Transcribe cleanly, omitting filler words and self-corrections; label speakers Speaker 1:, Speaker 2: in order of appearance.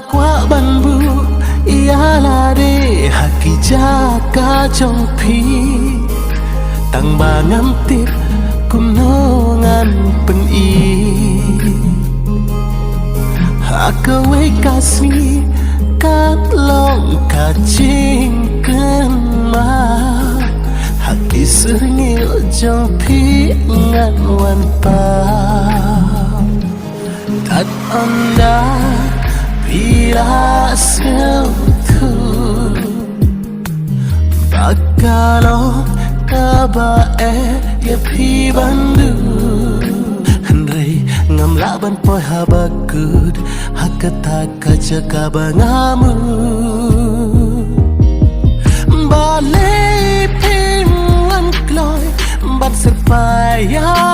Speaker 1: kwa banbu ialah de haki jaka jongpi tang bangam tip kunungan peni hakawe kasih kat long kacing kenma haki sengil jongpi ngan wan pa tat onda bila sentuh bakalo kabae ya pi bandu henrei ngam laban poi habakut hakata kaca kabangamu balai pingan kloy bat serpaya